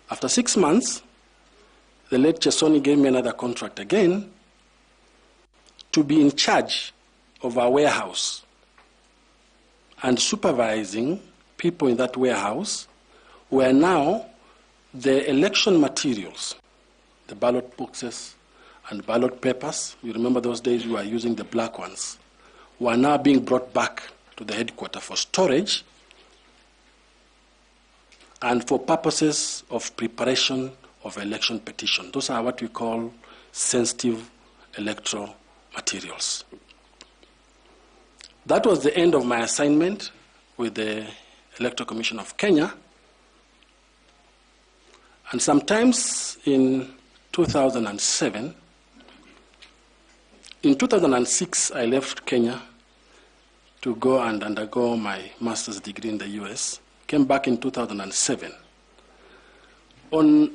After 6 months, the late Chesoni gave me another contract again to be in charge of our warehouse and supervising people in that warehouse where now the election materials, the ballot boxes and ballot papers, you remember those days we were using the black ones, were now being brought back to the headquarters for storage and for purposes of preparation of election petition. Those are what we call sensitive electoral materials. That was the end of my assignment with the Electoral Commission of Kenya. And sometimes in 2007, in 2006, I left Kenya to go and undergo my master's degree in the US. Came back in 2007.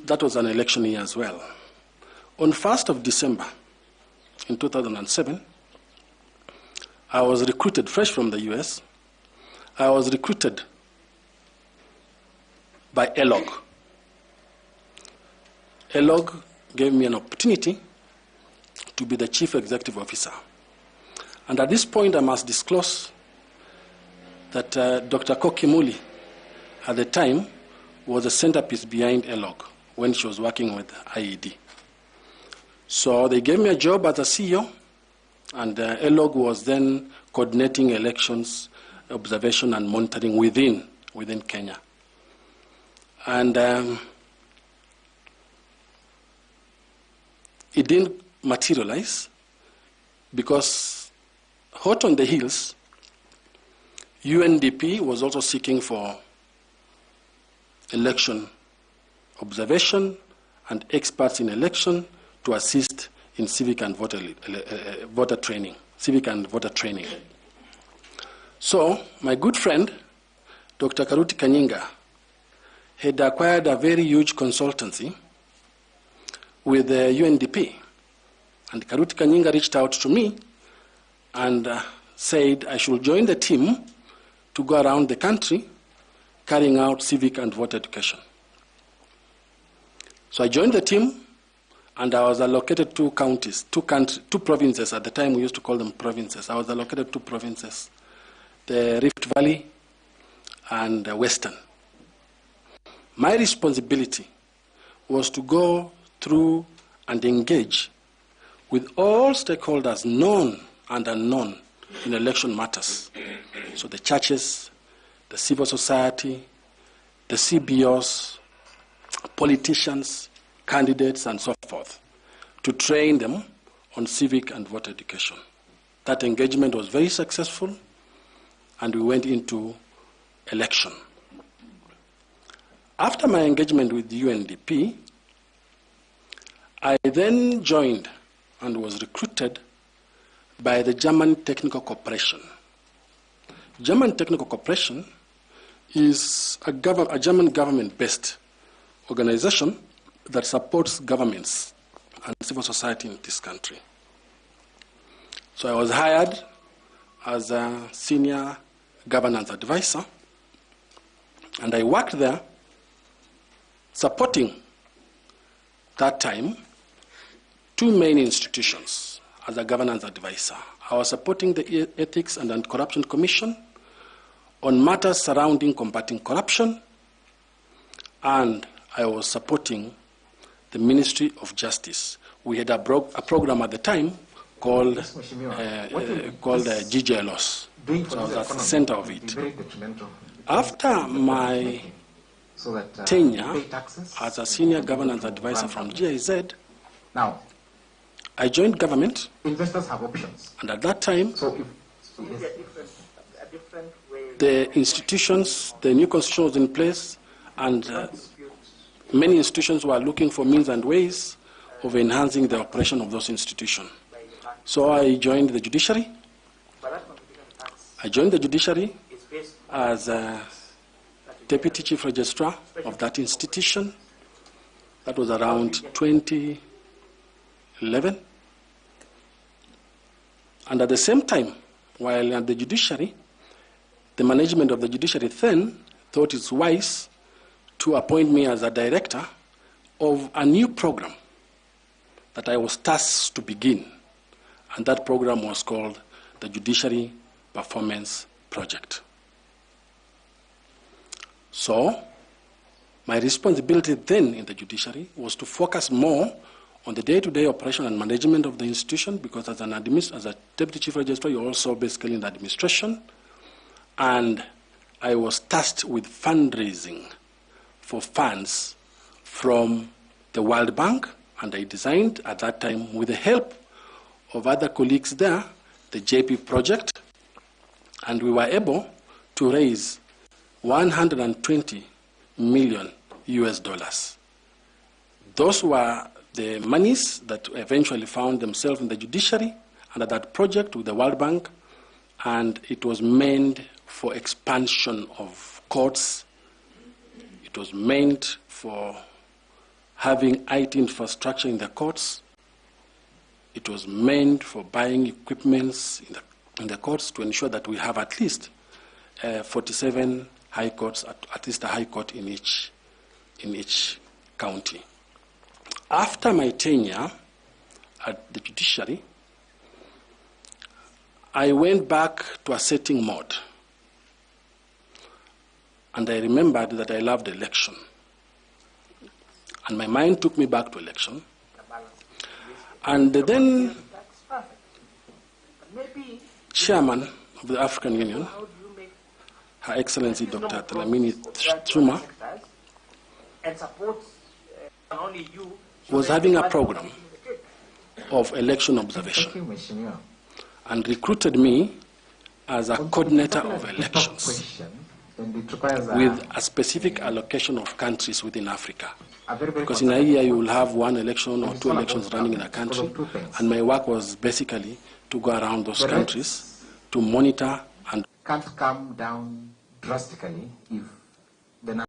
That was an election year as well. On 1st of December in 2007, I was recruited fresh from the US. I was recruited by ELOG. ELOG gave me an opportunity to be the chief executive officer. And at this point, I must disclose that Dr. Kokimuli, at the time, was a centerpiece behind ELOG when she was working with IED. So they gave me a job as a CEO, and ELOG was then coordinating elections, observation, and monitoring within Kenya. And it didn't materialize because hot on the heels, UNDP was also seeking for election observation and experts in election to assist in civic and voter training. So my good friend, Dr. Karuti Kanyinga, had acquired a very huge consultancy with the UNDP. And Karuti Kanyinga reached out to me and said I should join the team to go around the country carrying out civic and voter education. So I joined the team, and I was allocated two provinces. At the time, we used to call them provinces. I was allocated 2 provinces, the Rift Valley and the Western. My responsibility was to go through and engage with all stakeholders, known and unknown, in election matters. So the churches, the civil society, the CBOs, politicians, candidates, and so forth, to train them on civic and voter education. That engagement was very successful, and we went into election. After my engagement with the UNDP, I then joined and was recruited by the German Technical Corporation. German Technical Corporation is a German government-based organization that supports governments and civil society in this country. So I was hired as a senior governance advisor, and I worked there supporting, that time, 2 main institutions as a governance advisor. I was supporting the Ethics and Anti-Corruption Commission on matters surrounding combating corruption, and I was supporting the Ministry of Justice. We had a program at the time called GJLOS. So I was at the center of it. After my tenure as a senior governance advisor from GIZ, I joined government. Investors have options. And at that time, the institutions, the new constitution was in place, and many institutions were looking for means and ways of enhancing the operation of those institutions. So I joined the judiciary. I joined the judiciary as a deputy chief registrar of that institution. That was around 2011. And at the same time, while at the judiciary, the management of the judiciary then thought it's wise to appoint me as a director of a new program that I was tasked to begin, and that program was called the Judiciary Performance Project. So, my responsibility then in the judiciary was to focus more on the day-to-day operation and management of the institution, because as a Deputy Chief Registrar, you're also basically in the administration, and I was tasked with fundraising for funds from the World Bank, and I designed at that time, with the help of other colleagues there, the JP project, and we were able to raise 120 million US dollars. Those were the monies that eventually found themselves in the judiciary under that project with the World Bank, and it was meant for expansion of courts. It was meant for having IT infrastructure in the courts. It was meant for buying equipments in the courts to ensure that we have at least 47 high courts, at least a high court in each county. After my tenure at the judiciary, I went back to a setting mode. And I remembered that I loved election. And my mind took me back to election. And then chairman of the African Union, Her Excellency Dr. Dlamini Zuma, was having a program of election observation and recruited me as a coordinator of elections with a specific allocation of countries within Africa. Because in a year you will have one election or two elections running in a country, and my work was basically to go around those countries to monitor and can't come down drastically if the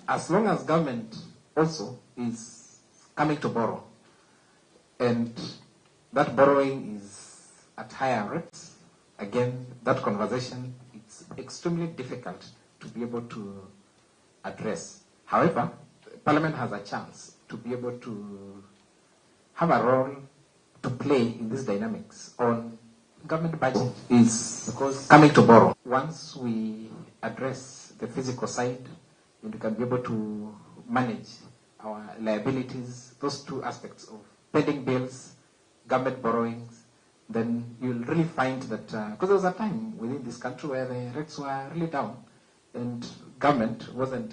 as long as government also is coming to borrow, and that borrowing is at higher rates, again, that conversation, it's extremely difficult to be able to address. However, Parliament has a chance to be able to have a role to play in these dynamics on government budget is coming to borrow. Once we address the physical side, and we can be able to manage our liabilities, those two aspects of pending bills, government borrowings, then you'll really find that, because there was a time within this country where the rates were really down and government wasn't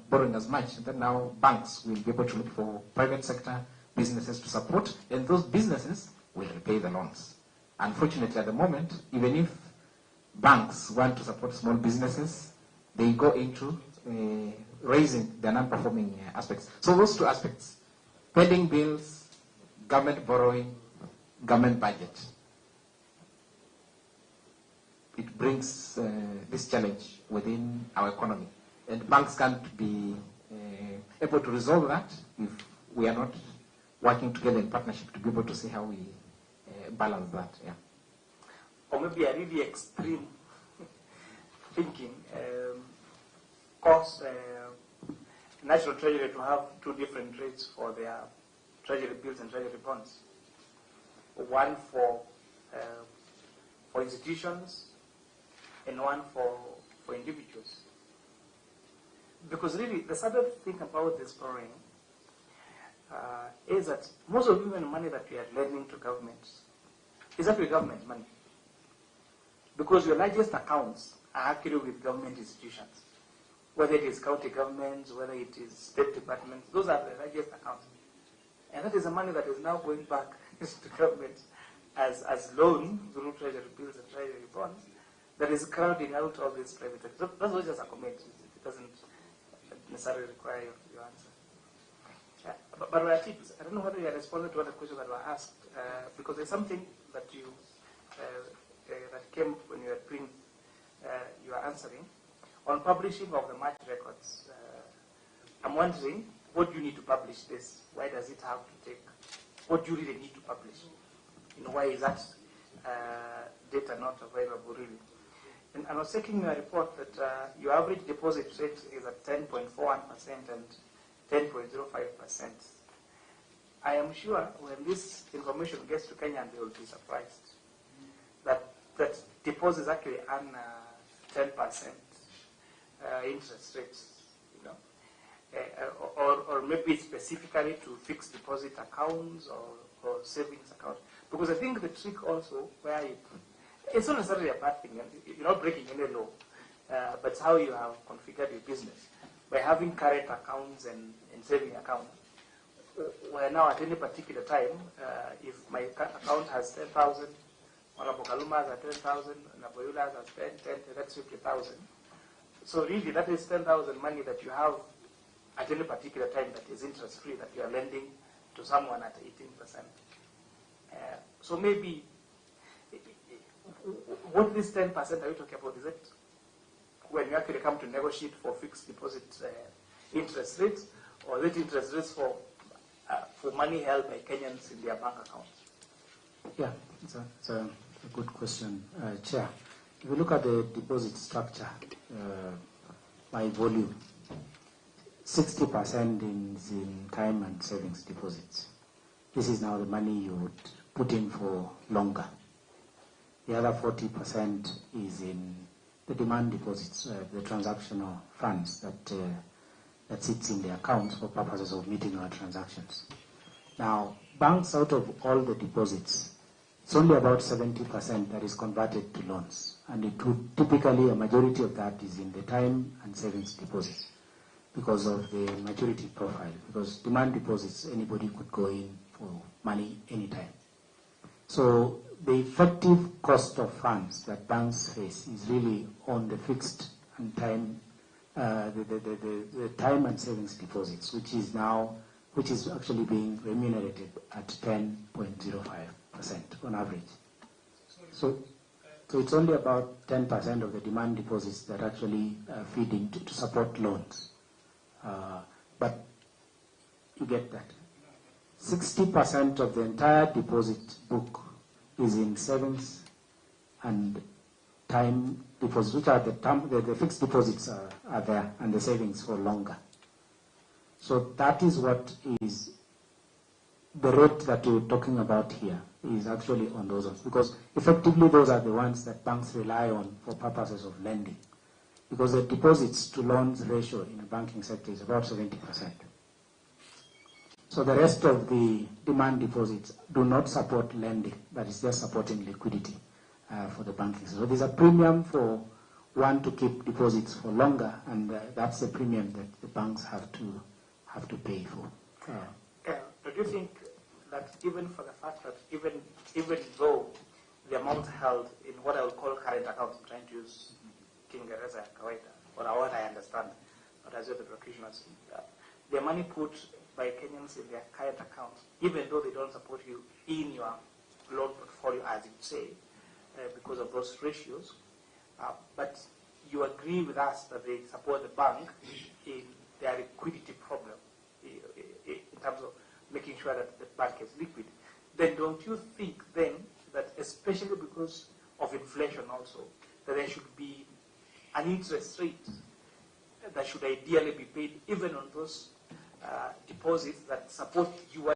borrowing as much, then now banks will be able to look for private sector businesses to support, and those businesses will repay the loans. Unfortunately, at the moment, even if banks want to support small businesses, they go into raising the non-performing aspects. So those two aspects, pending bills, government borrowing, government budget, it brings this challenge within our economy. And banks can't be able to resolve that if we are not working together in partnership to be able to see how we balance that. Yeah. Or maybe a really extreme thinking cause National Treasury to have two different rates for their treasury bills and treasury bonds. One for institutions and one for individuals. Because really, the sad thing about this borrowing is that most of the money that we are lending to governments is actually government money. Because your largest accounts are actually with government institutions. Whether it is county governments, whether it is state departments, those are the largest accounts. And that is the money that is now going back to government as loan through treasury bills and treasury bonds that is crowding out all these private sector. That's what just a comment. It doesn't necessarily require your answer. But I don't know whether you responded to other questions that were asked, because there's something that you that came when you were answering on publishing of the match records. I'm wondering, what do you need to publish this? Why does it have to take? What do you really need to publish? Why is that data not available really? And I was checking your report that your average deposit rate is at 10.41% and 10.05%. I am sure when this information gets to Kenya, they will be surprised that deposits actually earn 10% interest rates, or maybe specifically to fixed deposit accounts or savings accounts. Because I think the trick also where it's not necessarily a bad thing, you're not breaking any law, but it's how you have configured your business. By having current accounts and saving accounts, where now at any particular time, if my account has 10,000, Wanabokaluma has 10,000, Naboyula has 10, that's 50,000. So really that is 10,000 money that you have at any particular time that is interest free, that you are lending to someone at 18%. So maybe, what this 10% are you talking about? Is it when you actually come to negotiate for fixed deposit interest rates, or is it interest rates for money held by Kenyans in their bank accounts? Yeah, it's a good question, Chair. If you look at the deposit structure by volume, 60% is in time and savings deposits. This is now the money you would put in for longer. The other 40% is in the demand deposits, the transactional funds that sits in the accounts for purposes of meeting our transactions. Now, banks, out of all the deposits, it's only about 70% that is converted to loans. And it would typically, a majority of that is in the time and savings deposits because of the maturity profile. Because demand deposits, anybody could go in for money anytime. So the effective cost of funds that banks face is really on the fixed and time, the time and savings deposits, which is actually being remunerated at 10.05% on average. So it's only about 10% of the demand deposits that actually feed into to support loans. But you get that. 60% of the entire deposit book is in savings and time deposits, which are the fixed deposits are there, and the savings for longer. So that is what is the rate that you're talking about here, is actually on those ones, because effectively those are the ones that banks rely on for purposes of lending, because the deposits to loans ratio in the banking sector is about 70%. So the rest of the demand deposits do not support lending, but it's just supporting liquidity for the banking. So there's a premium for one to keep deposits for longer, and that's the premium that the banks have to pay for. Do you think that even for the fact that even though the amount held in what I would call current accounts, I'm trying to use Kiingereza ya kawaida, or what I understand, not as the practitioners, the money put by Kenyans in their current accounts, even though they don't support you in your loan portfolio, as you say, because of those ratios, but you agree with us that they support the bank in their liquidity problem, in terms of making sure that the bank is liquid, then don't you think then that, especially because of inflation also, that there should be an interest rate that should ideally be paid even on those deposits that support you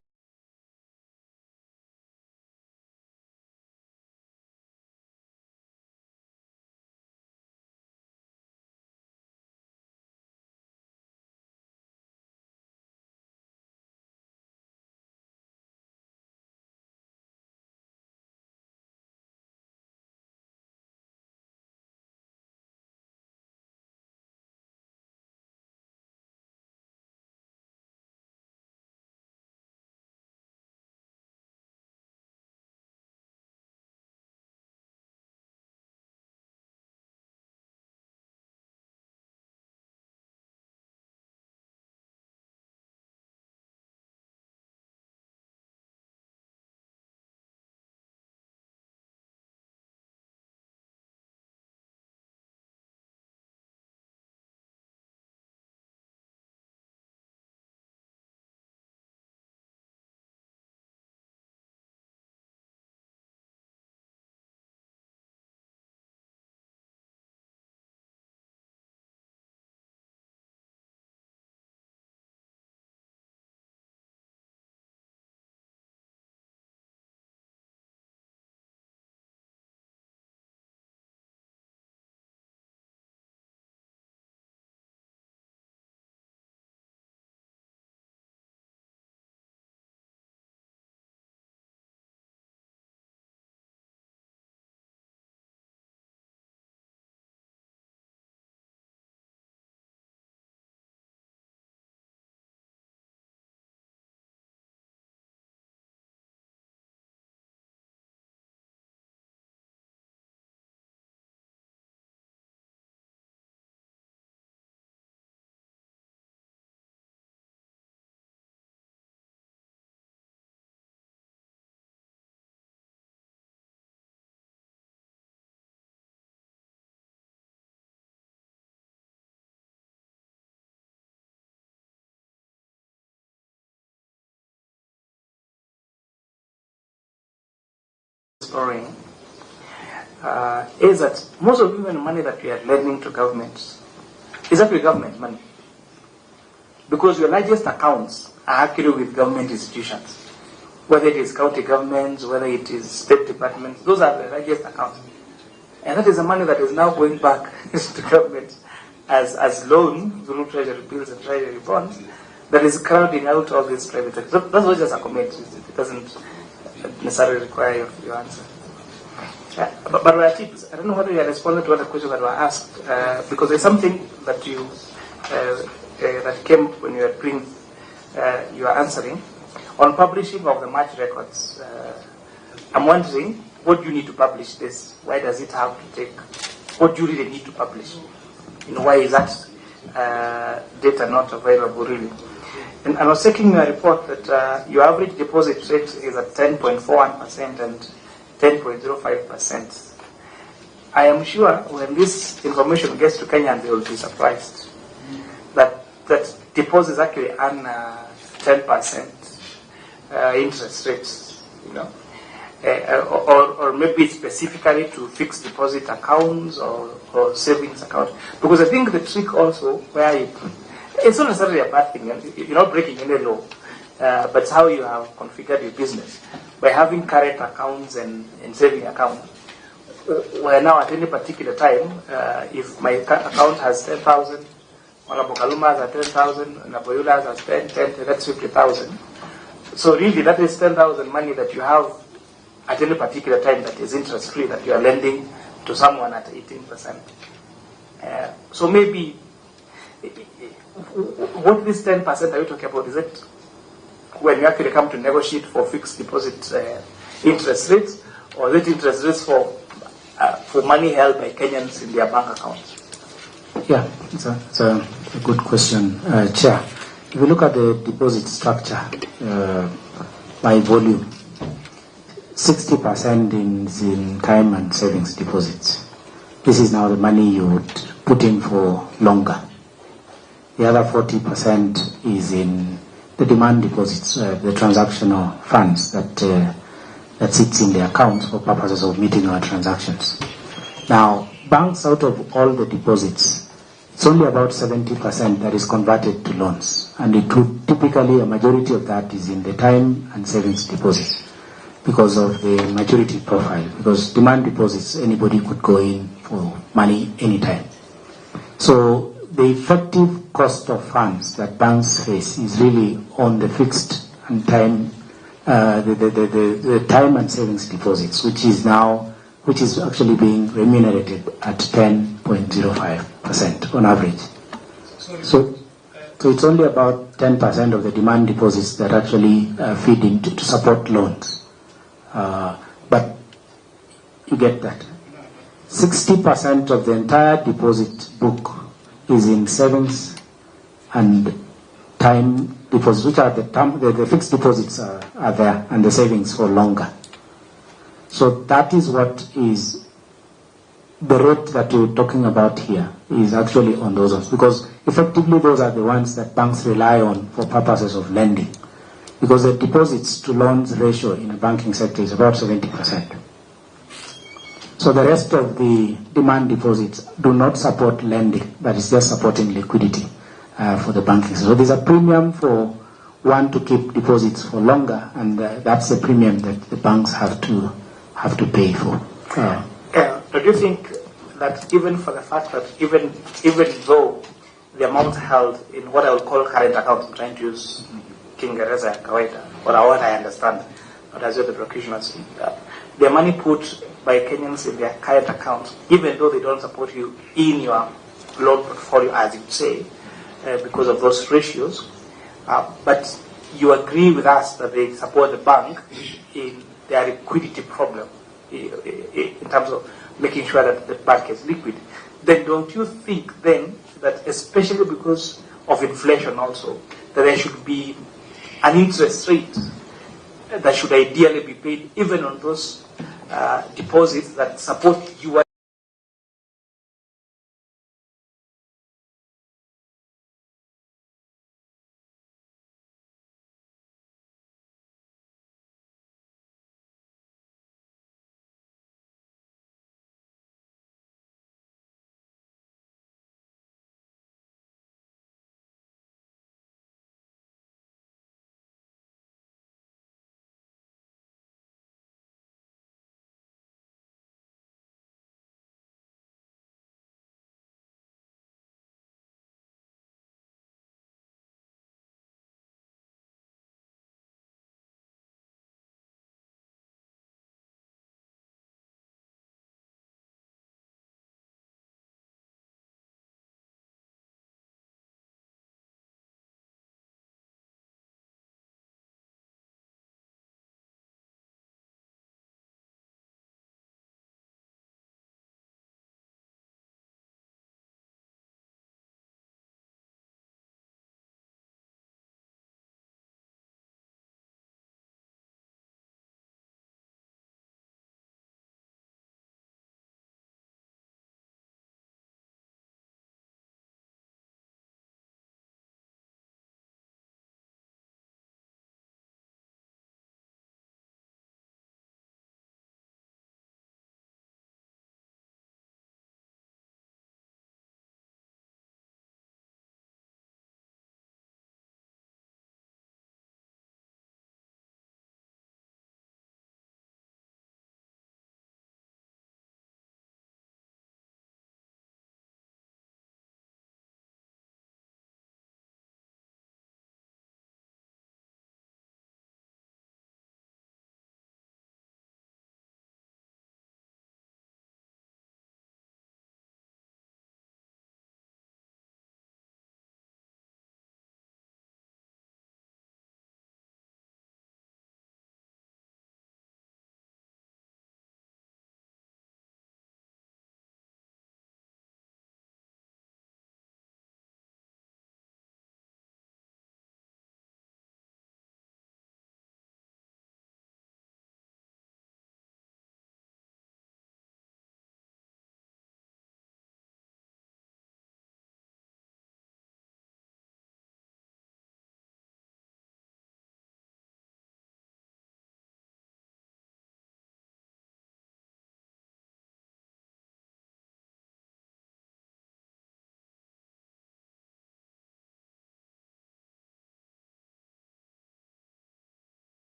exploring is that most of even money that we are lending to governments is actually government money. Because your largest accounts are actually with government institutions. Whether it is county governments, whether it is state departments, those are the largest accounts. And that is the money that is now going back to government as loan through treasury bills and treasury bonds that is crowding out all these private sectors. That's what just a comment. It doesn't necessarily require your answer. But I don't know whether you responded to all the questions that were asked, because there's something that you that came when you were doing you are answering on publishing of the match records. I'm wondering, what do you need to publish this? Why does it have to take? What do you really need to publish? Why is that data not available really? And I was checking your report that your average deposit rate is at 10.41% and 10.05%. I am sure when this information gets to Kenyans, they will be surprised that deposits actually earn 10% interest rates, or maybe specifically to fixed deposit accounts or savings accounts. Because I think the trick also where it's not necessarily a bad thing. You're not breaking any law, but it's how you have configured your business. By having current accounts and saving accounts, where now at any particular time, if my account has 10,000, Wanabokaluma has 10,000, Naboyula has 10, that's 50,000. So really that is 10,000 money that you have at any particular time that is interest free, that you are lending to someone at 18%. So maybe, what this 10% are you talking about? Is it when you actually come to negotiate for fixed deposit interest rates, or is it interest rates for money held by Kenyans in their bank accounts? Yeah, it's a good question, Chair. If you look at the deposit structure by volume, 60% is in time and savings deposits. This is now the money you would put in for longer. The other 40% is in the demand deposits, the transactional funds that sits in the accounts for purposes of meeting our transactions. Now, banks, out of all the deposits, it's only about 70% that is converted to loans. And it would typically, a majority of that is in the time and savings deposits because of the maturity profile. Because demand deposits, anybody could go in for money anytime. So the effective cost of funds that banks face is really on the fixed and time, the time and savings deposits, which is actually being remunerated at 10.05% on average. So it's only about 10% of the demand deposits that actually feed into to support loans. But you get that. 60% of the entire deposit book is in savings and time deposits, which are the fixed deposits are there, and the savings for longer. So that is what is the rate that we're talking about here, is actually on those ones, because effectively those are the ones that banks rely on for purposes of lending, because the deposits to loans ratio in the banking sector is about 70%. So the rest of the demand deposits do not support lending, but it's just supporting liquidity for the banking sector. So there's a premium for one to keep deposits for longer, and that's the premium that the banks have to pay for. Do you think that even for the fact that even though the amount held in what I would call current accounts, I'm trying to use Kiingereza kawaida, or what I understand, but as the practitioners, the money put by Kenyans in their current accounts, even though they don't support you in your loan portfolio, as you say, because of those ratios, but you agree with us that they support the bank in their liquidity problem, in terms of making sure that the bank is liquid, then don't you think then that, especially because of inflation also, that there should be an interest rate that should ideally be paid even on those deposits that support you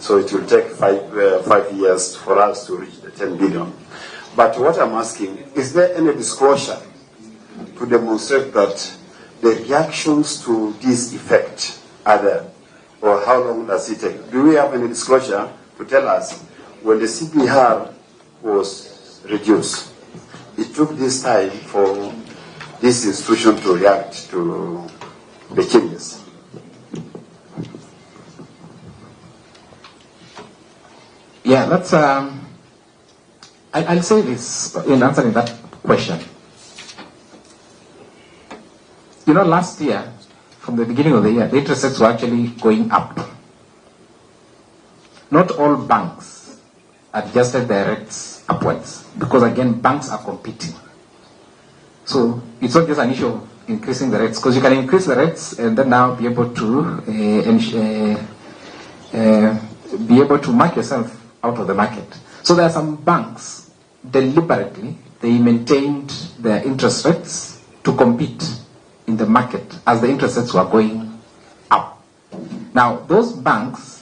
So it will take 5 years for us to reach the 10 billion. But what I'm asking, is there any disclosure to demonstrate that the reactions to this effect are there? Or how long does it take? Do we have any disclosure to tell us when the CPR was reduced, it took this time for this institution to react to the changes? Yeah, that's, I'll say this in answering that question. You know, last year, from the beginning of the year, the interest rates were actually going up. Not all banks adjusted their rates upwards, because again, banks are competing. So it's not just an issue of increasing the rates, because you can increase the rates and then now be able to mark yourself out of the market. So there are some banks, deliberately, they maintained their interest rates to compete in the market as the interest rates were going up. Now, those banks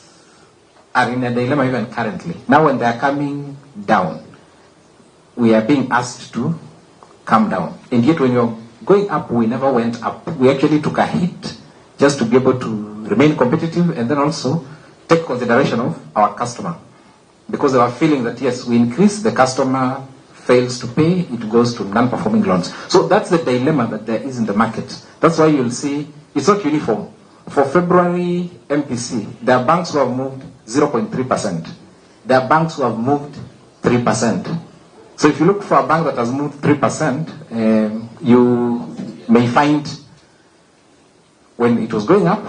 are in a dilemma even currently. Now when they are coming down, we are being asked to come down. And yet when you're going up, we never went up. We actually took a hit just to be able to remain competitive and then also take consideration of our customer. Because they were feeling that, yes, we increase, the customer fails to pay, it goes to non-performing loans. So that's the dilemma that there is in the market. That's why you'll see it's not uniform. For February MPC, there are banks who have moved 0.3%. There are banks who have moved 3%. So if you look for a bank that has moved 3%, you may find when it was going up,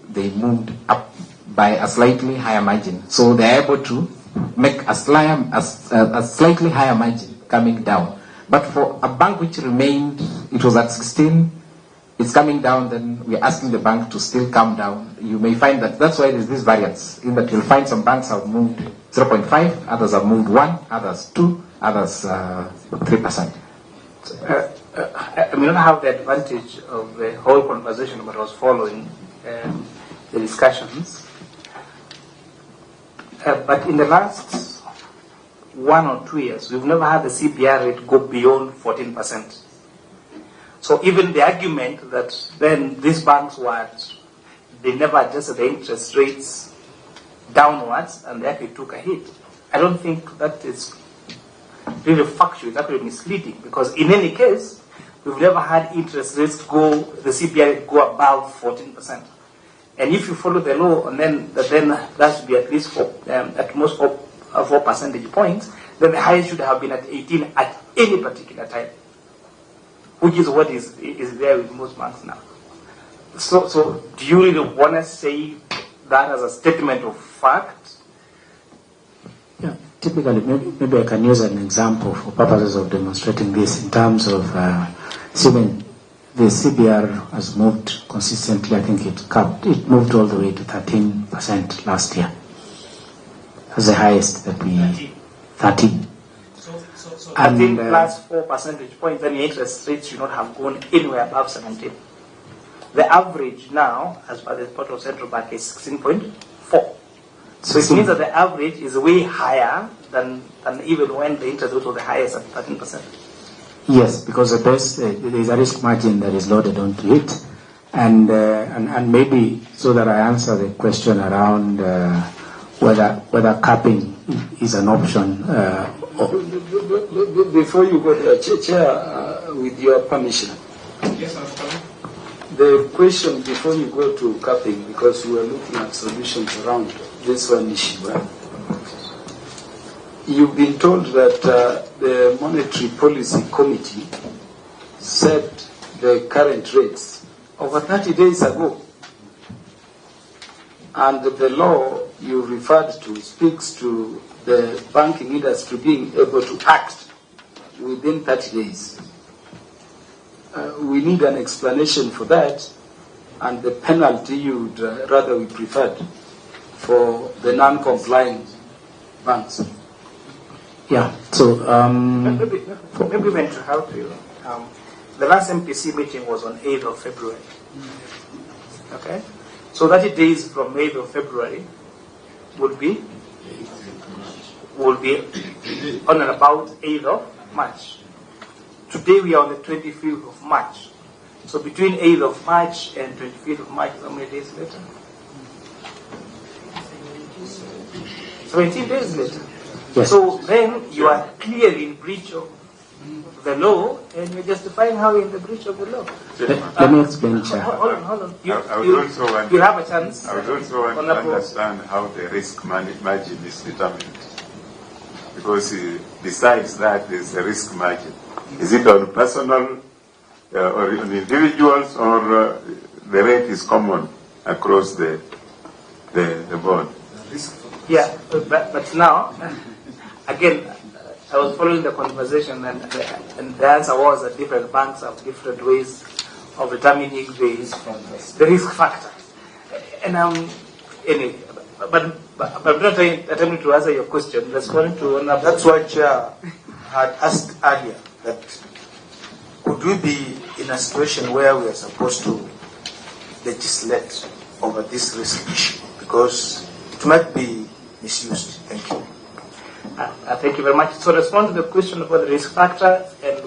they moved up by a slightly higher margin. So they're able to make a slightly higher margin coming down. But for a bank which remained, it was at 16, it's coming down, then we're asking the bank to still come down. You may find that that's why there's this variance, in that you'll find some banks have moved 0.5, others have moved 1, others 2, others 3%. I may not have the advantage of the whole conversation, but I was following the discussions. But in the last 1 or 2 years, we've never had the CPR rate go beyond 14%. So even the argument that then these banks they never adjusted the interest rates downwards and they actually took a hit, I don't think that is really factual. It's actually misleading, because in any case, we've never had interest rates the CPR rate go above 14%. And if you follow the law, and then that should be at least at most 4 percentage points, then the highest should have been at 18 at any particular time, which is what is there with most banks now. So do you really want to say that as a statement of fact? Yeah, typically, maybe I can use an example for purposes of demonstrating this in terms of the CBR has moved consistently. I think it moved all the way to 13% last year. That's the highest that we 13. So 13 plus 4 percentage points, then the interest rates should not have gone anywhere above 17. The average now, as per the report of Central Bank, is 16.4. So it means that the average is way higher than even when the interest rate was the highest at 13%. Yes, because there is a risk margin that is loaded onto it, and maybe so that I answer the question around whether capping is an option. Before you go there, Chair, with your permission. Yes, I'm coming. The question before you go to capping, because we are looking at solutions around this one issue. You've been told that the Monetary Policy Committee set the current rates over 30 days ago. And the law you referred to speaks to the banking industry being able to act within 30 days. We need an explanation for that, and the penalty you would rather we preferred for the non-compliant banks. Yeah, so maybe even to help you, the last MPC meeting was on 8th of February. Okay, so 30 days from 8th of February, will be on and about 8th of March. Today we are on the 25th of March. So between 8th of March and 25th of March, how many days later? 17 days later. Yes. So then you are clearly in breach of the law, and you're justifying how you're in the breach of the law. Let me explain, Chair. Hold on. I would also want you have a chance. I would also want to understand how the risk margin is determined. Because besides that, there's a risk margin. Is it on personal or on individuals, or the rate is common across the board? Yeah, but now, again, I was following the conversation, and the answer was that different banks have different ways of determining the risk factor. And anyway, but I'm not attempting to answer your question. Responding to that's why Chair had asked earlier that could we be in a situation where we are supposed to legislate over this risk issue, because it might be misused. Thank you. Thank you very much. So respond to the question about the risk factor and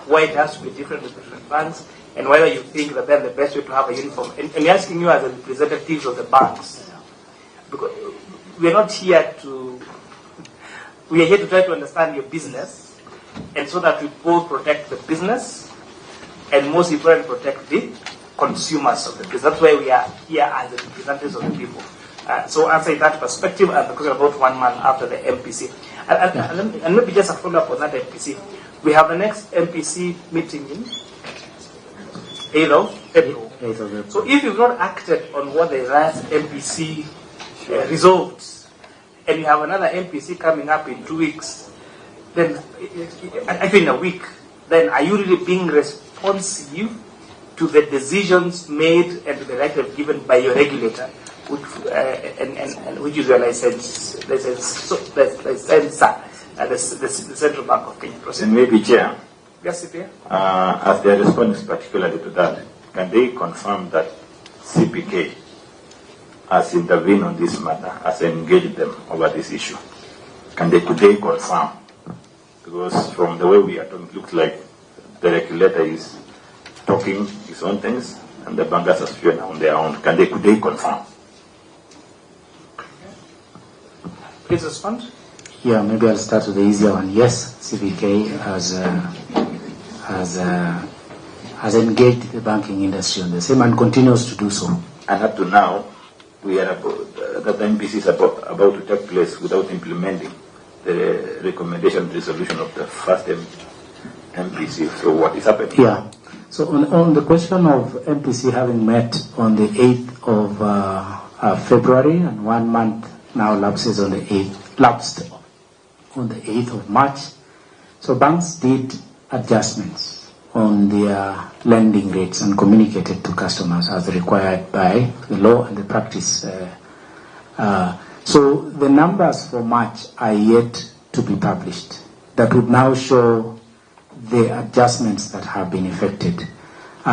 why it has to be different with different banks, and whether you think that then the best way to have a uniform. And I'm asking you as a representative of the banks, because we are not here to. We are here to try to understand your business, and so that we both protect the business and most importantly protect the consumers of the business. That's why we are here as the representatives of the people. So answer that perspective, and because we're about 1 month after the MPC. And maybe just a follow-up on that MPC. We have the next MPC meeting in 8th of April. So if you've not acted on what the last MPC resolved, and you have another MPC coming up in 2 weeks, then actually in a week, then are you really being responsive to the decisions made and to the directive given by your regulator, which is your license, the Central Bank of Kenya? And maybe, Chair, yes, CPA? as they are responding particularly to that, can they confirm that CPK has intervened on this matter, has engaged them over this issue? Can they today confirm? Because from the way we are talking, it looks like the regulator is talking his own things, and the bankers are still on their own. Can they today confirm? Please respond. Yeah, maybe I'll start with the easier one. Yes, CBK has engaged the banking industry on the same and continues to do so. And up to now, we are that the MPC is about to take place without implementing the recommendation resolution of the first MPC. So what is happening? Yeah. So on the question of MPC having met on the 8th of February, and 1 month now lapsed on the 8th of March. So banks did adjustments on their lending rates and communicated to customers as required by the law and the practice. So the numbers for March are yet to be published. That would now show the adjustments that have been effected.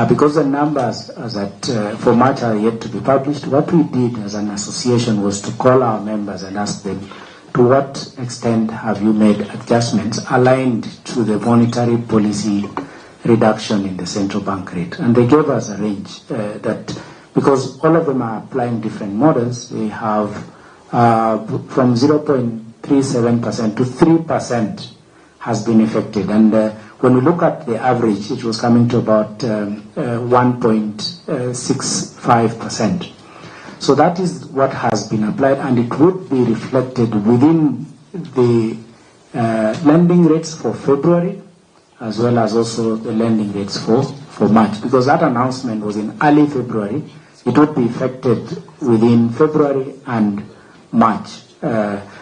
Because the numbers that for March are yet to be published, what we did as an association was to call our members and ask them, to what extent have you made adjustments aligned to the monetary policy reduction in the central bank rate? And they gave us a range that, because all of them are applying different models, they have from 0.37% to 3% has been affected. And when we look at the average, it was coming to about 1.65%. So that is what has been applied, and it would be reflected within the lending rates for February, as well as also the lending rates for March, because that announcement was in early February. It would be affected within February and March.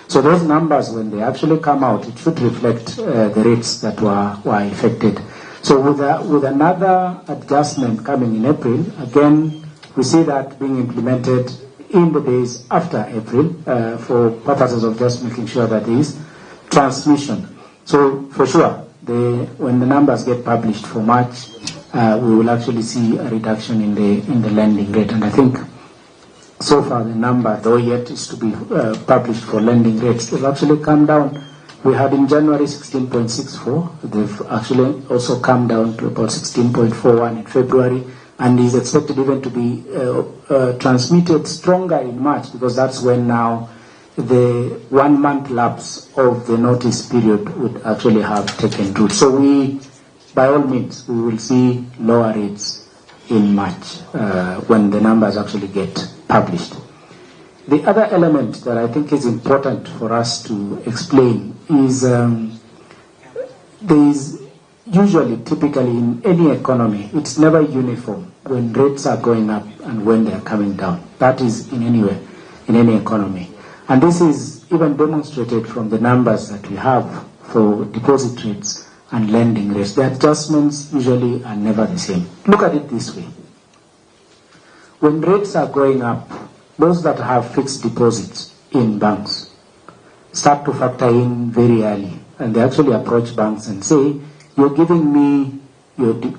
So those numbers, when they actually come out, it should reflect the rates that were affected. So with another adjustment coming in April, again, we see that being implemented in the days after April for purposes of just making sure that there is transmission. So for sure, when the numbers get published for March, we will actually see a reduction in the lending rate. And I think so far the number, though yet is to be published for lending rates, they've actually come down. We had in January 16.64. They've actually also come down to about 16.41 in February, and is expected even to be transmitted stronger in March, because that's when now the 1 month lapse of the notice period would actually have taken root. So we, by all means, we will see lower rates in March when the numbers actually get published. The other element that I think is important for us to explain is there is usually, typically in any economy, it's never uniform when rates are going up and when they are coming down. That is in any economy. And this is even demonstrated from the numbers that we have for deposit rates and lending rates. The adjustments usually are never the same. Look at it this way. When rates are going up, those that have fixed deposits in banks start to factor in very early, and they actually approach banks and say, you're giving me,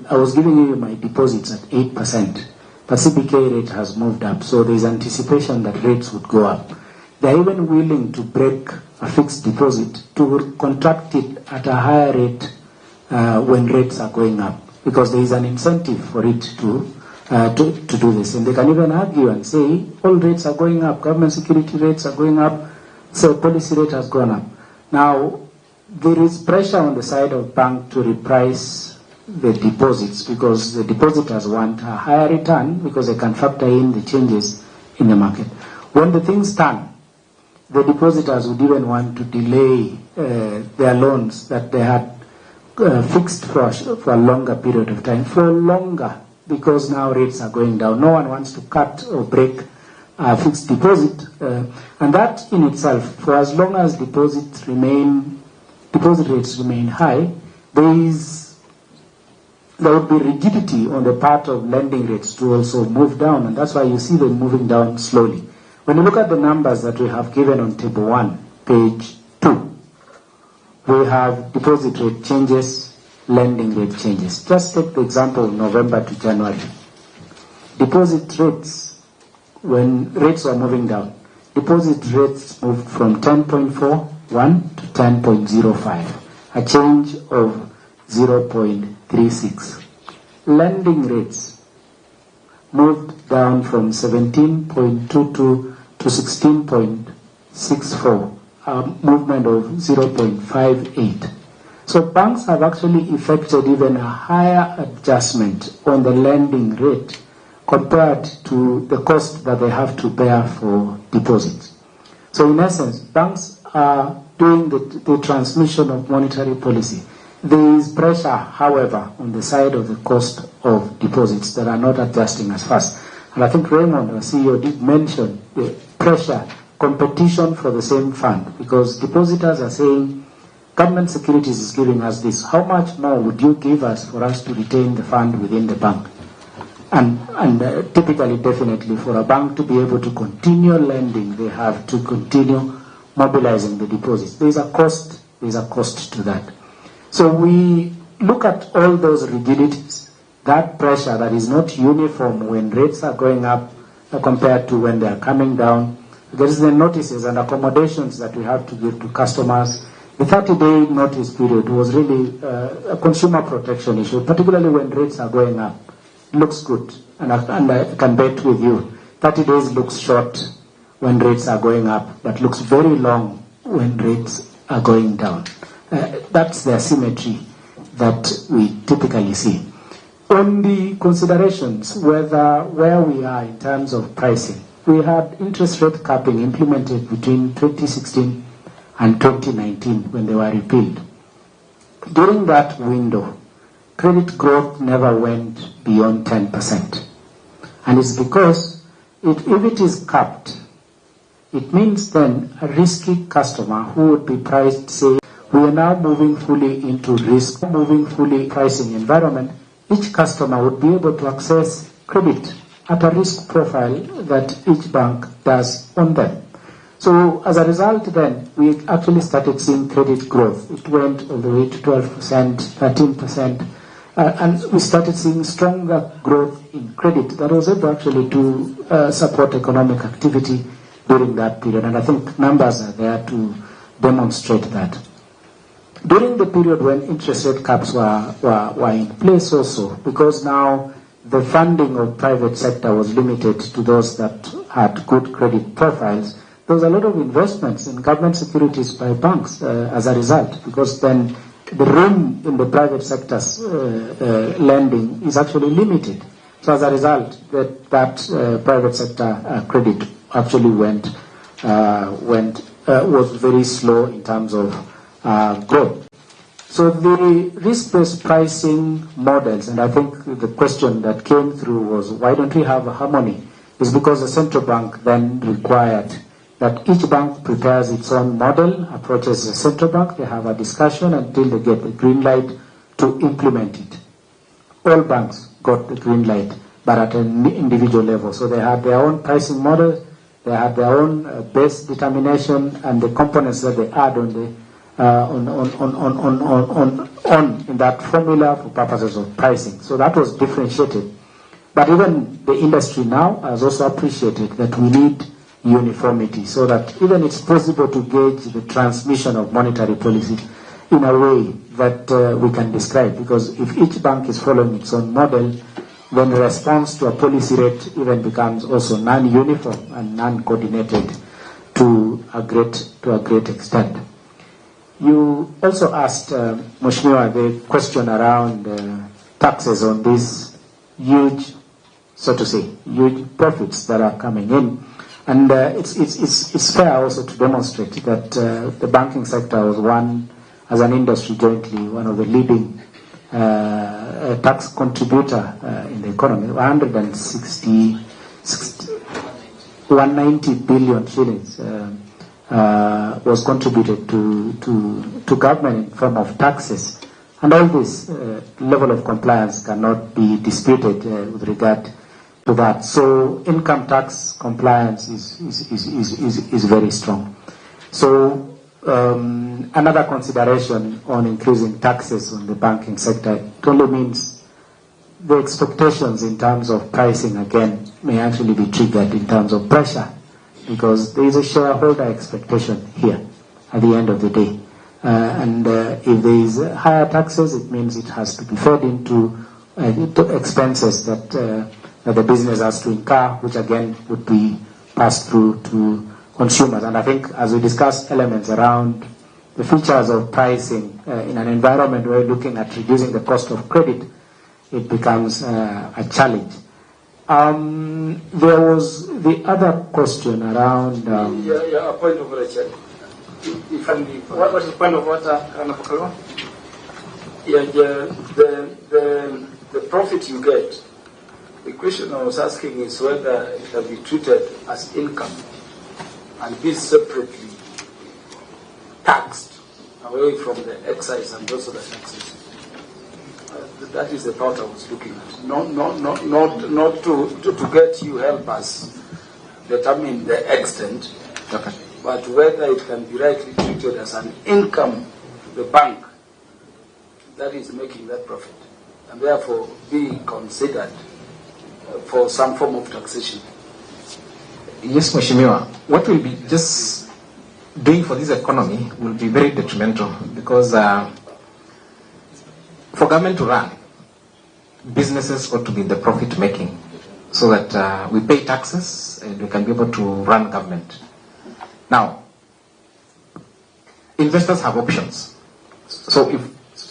I was giving you my deposits at 8%, but CBK rate has moved up, so there's anticipation that rates would go up. They're even willing to break a fixed deposit to contract it at a higher rate when rates are going up, because there is an incentive for it to do this. And they can even argue and say, all rates are going up, government security rates are going up, so policy rate has gone up. Now, there is pressure on the side of bank to reprice the deposits, because the depositors want a higher return because they can factor in the changes in the market. When the things turn, the depositors would even want to delay their loans that they had fixed for a longer period of time, for longer, because now rates are going down. No one wants to cut or break a fixed deposit, and that in itself, for as long as deposit rates remain high, there would be rigidity on the part of lending rates to also move down, and that's why you see them moving down slowly. When you look at the numbers that we have given on table 1, page 2, we have deposit rate changes, lending rate changes. Just take the example of November to January. Deposit rates, when rates were moving down, deposit rates moved from 10.41 to 10.05, a change of 0.36. Lending rates moved down from 17.22 to 16.64, a movement of 0.58. So banks have actually effected even a higher adjustment on the lending rate compared to the cost that they have to bear for deposits. So in essence, banks are doing the transmission of monetary policy. There is pressure, however, on the side of the cost of deposits that are not adjusting as fast. And I think Raymond, our CEO, did mention the pressure, competition for the same fund, because depositors are saying, government securities is giving us this. How much more would you give us for us to retain the fund within the bank? And typically, definitely, for a bank to be able to continue lending, they have to continue mobilizing the deposits. There's a cost to that. So we look at all those rigidities, that pressure that is not uniform when rates are going up compared to when they are coming down. There is the notices and accommodations that we have to give to customers. The 30-day notice period was really a consumer protection issue, particularly when rates are going up. Looks good, and I can bet with you, 30 days looks short when rates are going up, but looks very long when rates are going down. That's the asymmetry that we typically see. On the considerations, where we are in terms of pricing, we had interest rate capping implemented between 2016 and 2019 when they were repealed. During that window, credit growth never went beyond 10%. And it's because if it is capped, it means then a risky customer who would be priced, say, we are now moving fully into fully pricing environment, each customer would be able to access credit at a risk profile that each bank does on them. So as a result then, we actually started seeing credit growth. It went all the way to 12%, 13%. and we started seeing stronger growth in credit that was able actually to support economic activity during that period. And I think numbers are there to demonstrate that. During the period when interest rate caps were in place also, because now the funding of private sector was limited to those that had good credit profiles, there was a lot of investments in government securities by banks as a result, because then the room in the private sector's lending is actually limited. So as a result, that private sector credit actually was very slow in terms of growth. So the risk-based pricing models, and I think the question that came through was, why don't we have a harmony? Is because the central bank then required that each bank prepares its own model, approaches the central bank, they have a discussion until they get the green light to implement it. All banks got the green light, but at an individual level. So they had their own pricing model, they had their own base determination, and the components that they add on the in that formula for purposes of pricing. So that was differentiated. But even the industry now has also appreciated that we need uniformity, so that even it's possible to gauge the transmission of monetary policy in a way that we can describe. Because if each bank is following its own model, then the response to a policy rate even becomes also non-uniform and non-coordinated to a great extent. You also asked, Mheshimiwa, the question around taxes on these huge, so to say, huge profits that are coming in. And it's fair also to demonstrate that the banking sector was one, as an industry jointly, one of the leading tax contributor in the economy. 190 billion shillings was contributed to government in form of taxes. And all this level of compliance cannot be disputed with regard to that. So income tax compliance is very strong. So another consideration on increasing taxes on the banking sector, it only means the expectations in terms of pricing again may actually be triggered in terms of pressure, because there is a shareholder expectation here at the end of the day. And if there is higher taxes, it means it has to be fed into expenses that the business has to incur, which again would be passed through to consumers. And I think as we discuss elements around the features of pricing in an environment where we're looking at reducing the cost of credit, it becomes a challenge. There was the other question around... a point of order, Chair. What is the point of order, Honorable? The profit you get, the question I was asking is whether it can be treated as income and be separately taxed away from the excise and also the taxes. That is the part I was looking at. Not to get you help us determine the extent, okay, but whether it can be rightly treated as an income to the bank that is making that profit, and therefore be considered for some form of taxation. Yes, Mheshimiwa. What we'll be just doing for this economy will be very detrimental, because for government to run, businesses ought to be in the profit making, so that we pay taxes and we can be able to run government. Now, investors have options. So if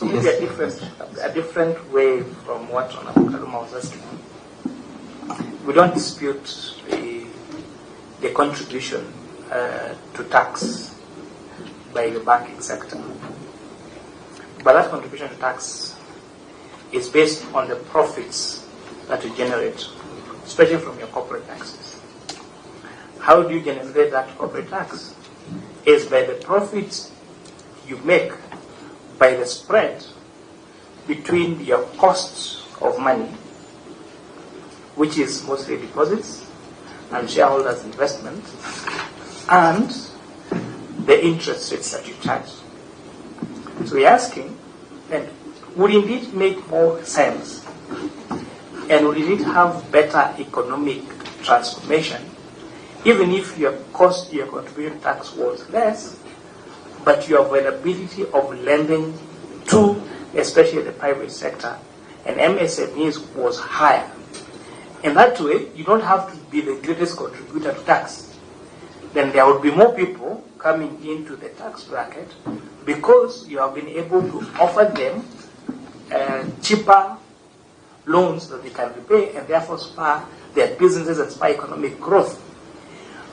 maybe a different way from what Honorable Kaluma was asking. We don't dispute the contribution to tax by the banking sector. But that contribution to tax is based on the profits that you generate, especially from your corporate taxes. How do you generate that corporate tax? Is by the profits you make by the spread between your costs of money, which is mostly deposits and shareholders' investment, and the interest rates that you charge. So we're asking, and would indeed make more sense and would indeed have better economic transformation, even if your contribution tax was less, but your availability of lending to, especially the private sector, and MSMEs was higher. In that way, you don't have to be the greatest contributor to tax. Then there would be more people coming into the tax bracket because you have been able to offer them cheaper loans that they can repay and therefore spur their businesses and spur economic growth.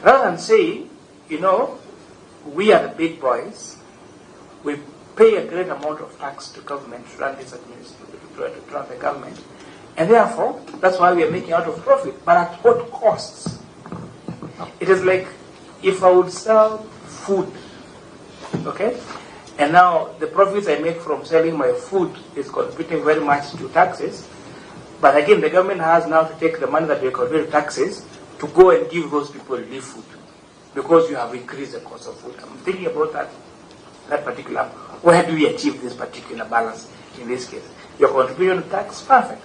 Rather than say, you know, we are the big boys, we pay a great amount of tax to government to run this administration, to run the government, and therefore, that's why we are making out of profit. But at what costs? It is like if I would sell food, okay, and now the profits I make from selling my food is contributing very much to taxes, but again, the government has now to take the money that we contribute to taxes to go and give those people relief food because you have increased the cost of food. I'm thinking about that particular, where do we achieve this particular balance in this case? Your contribution to tax, perfect.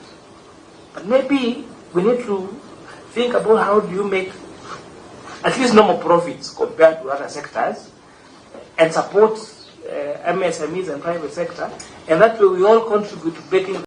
But maybe we need to think about how do you make at least normal profits compared to other sectors and support MSMEs and private sector, and that way we all contribute to breaking